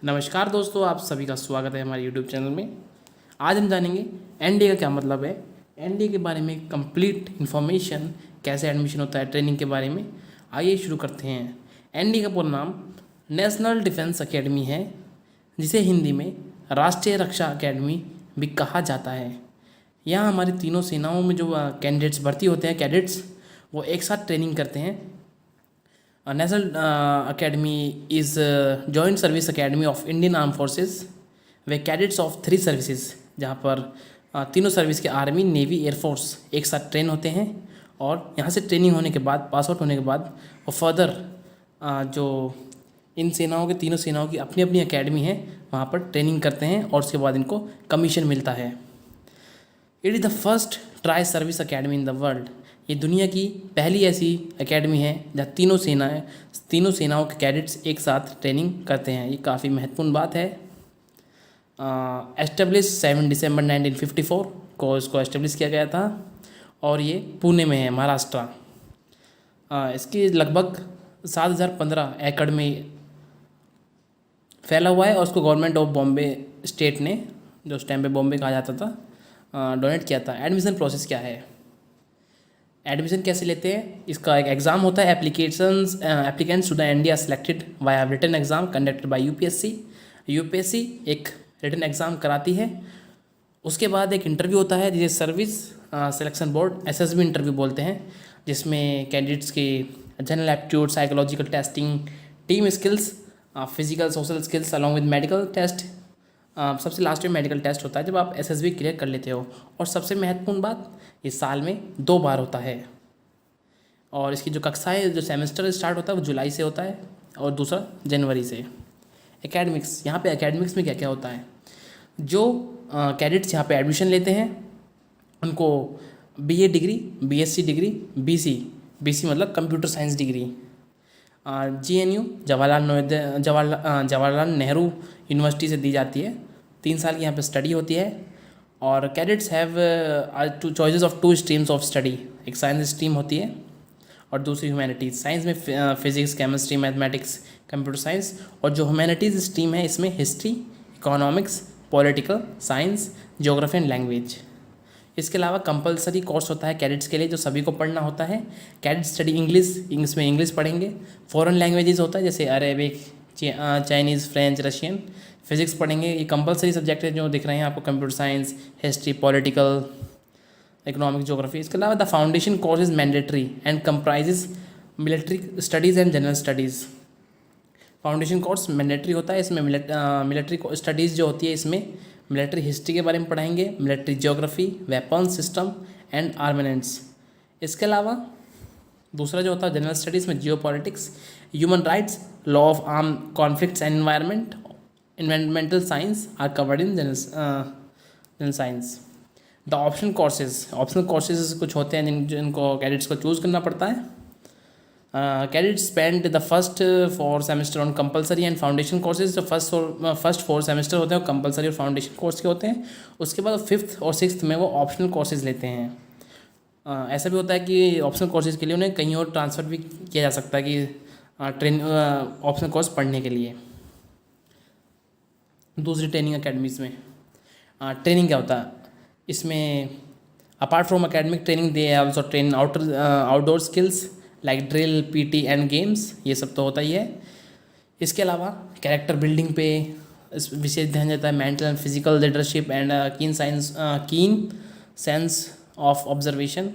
नमस्कार दोस्तों, आप सभी का स्वागत है हमारे यूट्यूब चैनल में। आज हम जानेंगे एनडीए का क्या मतलब है, एनडीए के बारे में कंप्लीट इन्फॉर्मेशन, कैसे एडमिशन होता है, ट्रेनिंग के बारे में। आइए शुरू करते हैं। एनडीए का पूरा नाम नेशनल डिफेंस एकेडमी है, जिसे हिंदी में राष्ट्रीय रक्षा अकेडमी भी कहा जाता है। यहाँ हमारी तीनों सेनाओं में जो कैंडिडेट्स भर्ती होते हैं, कैडेट्स, वो एक साथ ट्रेनिंग करते हैं। National academy is joint service academy of Indian arm forces way cadets of 3 services, जहाँ पर तीनों सर्विस के आर्मी, नेवी, एयरफोर्स एक साथ ट्रेन होते हैं। और यहाँ से ट्रेनिंग होने के बाद, पास आउट होने के बाद, वो फर्दर जो इन सेनाओं के, तीनों सेनाओं की अपनी अपनी एकेडमी है, वहाँ पर ट्रेनिंग करते हैं और उसके बाद इनको कमीशन मिलता है। It is the first tri service academy in the world. ये दुनिया की पहली ऐसी एकेडमी है जहाँ तीनों सेनाओं के कैडेट्स एक साथ ट्रेनिंग करते हैं। ये काफ़ी महत्वपूर्ण बात है। एस्टेब्लिश 7 दिसंबर 1954 को इसको एस्टेब्लिश किया गया था और ये पुणे में है, महाराष्ट्र। इसकी लगभग 7015 एकड़ में फैला हुआ है और उसको गवर्नमेंट ऑफ बॉम्बे स्टेट ने, जो उस टाइम पे बॉम्बे कहा जाता था, डोनेट किया था। एडमिशन प्रोसेस क्या है, एडमिशन कैसे लेते हैं, इसका एक एग्ज़ाम होता है। Applicants to the India selected via written exam conducted by UPSC एक रिटन एग्ज़ाम कराती है। उसके बाद एक इंटरव्यू होता है जिसे service selection board SSB interview बोलते हैं, जिसमें कैंडिडेट्स की general aptitude, psychological testing, team skills, physical social skills along with medical test. सबसे लास्ट में मेडिकल टेस्ट होता है जब आप एसएसबी क्लियर कर लेते हो। और सबसे महत्वपूर्ण बात, ये साल में 2 बार होता है। और इसकी जो कक्षाएं, जो सेमेस्टर स्टार्ट होता है वो जुलाई से होता है और दूसरा जनवरी से। एकेडमिक्स, यहाँ पे एकेडमिक्स में क्या क्या होता है, जो कैडेट्स यहाँ पे एडमिशन लेते हैं उनको BA degree, BSc degree, BC मतलब computer science degree, JNU Jawaharlal Nehru university से दी जाती है। 3 साल की यहाँ पे स्टडी होती है। और cadets have 2 choices of 2 streams of study. एक साइंस स्ट्रीम होती है और दूसरी ह्यूमैनिटीज़। साइंस में physics, chemistry, mathematics, computer science. और जो ह्यूमैनिटीज़ स्ट्रीम है, इसमें history, economics, political science, geography and language. इसके अलावा कंपलसरी कोर्स होता है कैडेट्स के लिए, जो सभी को पढ़ना होता है। कैडेट स्टडी इंग्लिश में इंग्लिश पढ़ेंगे। फॉरेन लैंग्वेजेस होता है जैसे Arabic, Chinese, French, Russian. Physics पढ़ेंगे। ये कंपलसरी सब्जेक्ट है जो दिख रहे हैं आपको, computer science, history, political, economic, geography. इसके अलावा the foundation course is mandatory and comprises military studies and general studies. Foundation course mandatory होता है। इसमें मिलिट्री स्टडीज़ जो होती है, इसमें मिलिट्री हिस्ट्री के बारे में पढ़ाएंगे, military geography, weapon system and armaments. इसके अलावा दूसरा जो होता है जनरल स्टडीज़ में geopolitics, human rights, law of arm conflicts and environmental science are covered in general science. The optional courses कुछ होते हैं जिनको कैडेट्स को चूज़ करना पड़ता है। Cadets spend the first 4 semester on compulsory and foundation courses. जो first 4 semester होते हैं वो कंपलसरी और फाउंडेशन कोर्स के होते हैं। उसके बाद 5th और 6th में वो ऑप्शनल कोर्सेज लेते हैं। ऐसा भी होता है कि ऑप्शनल कोर्सेज के लिए उन्हें कहीं और ट्रांसफ़र भी किया जा सकता है कि ऑप्शनल कोर्स पढ़ने के लिए। दूसरी ट्रेनिंग अकेडमीज़ में ट्रेनिंग क्या होता है, इसमें apart from academic training they also train outdoor skills like drill, PT and games. ये सब तो होता ही है। इसके अलावा कैरेक्टर बिल्डिंग पे विशेष ध्यान देता है। Mental and physical leadership and कीन सेंस ऑफ ऑब्जर्वेशन।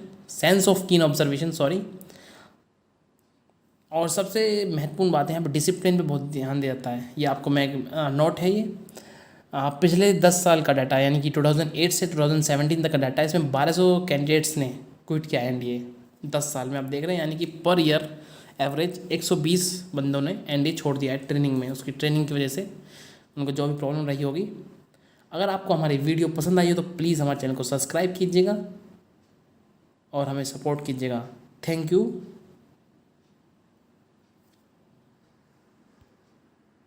और सबसे महत्वपूर्ण बात है यहाँ पर डिसिप्लिन पे बहुत ध्यान दिया जाता है। ये आपको मैं नोट है, ये पिछले 10 साल का डाटा, यानी कि 2008 से 2017 तक का डाटा है। इसमें 1200 कैंडिडेट्स ने क्विट किया एनडीए 10 साल में, आप देख रहे हैं। यानी कि पर ईयर एवरेज 120 बंदों ने एनडीए छोड़ दिया है ट्रेनिंग में। उसकी ट्रेनिंग की वजह से उनको जो भी प्रॉब्लम रही होगी। अगर आपको हमारी वीडियो पसंद आई हो तो प्लीज़ हमारे चैनल को सब्सक्राइब कीजिएगा और हमें सपोर्ट कीजिएगा। Thank you.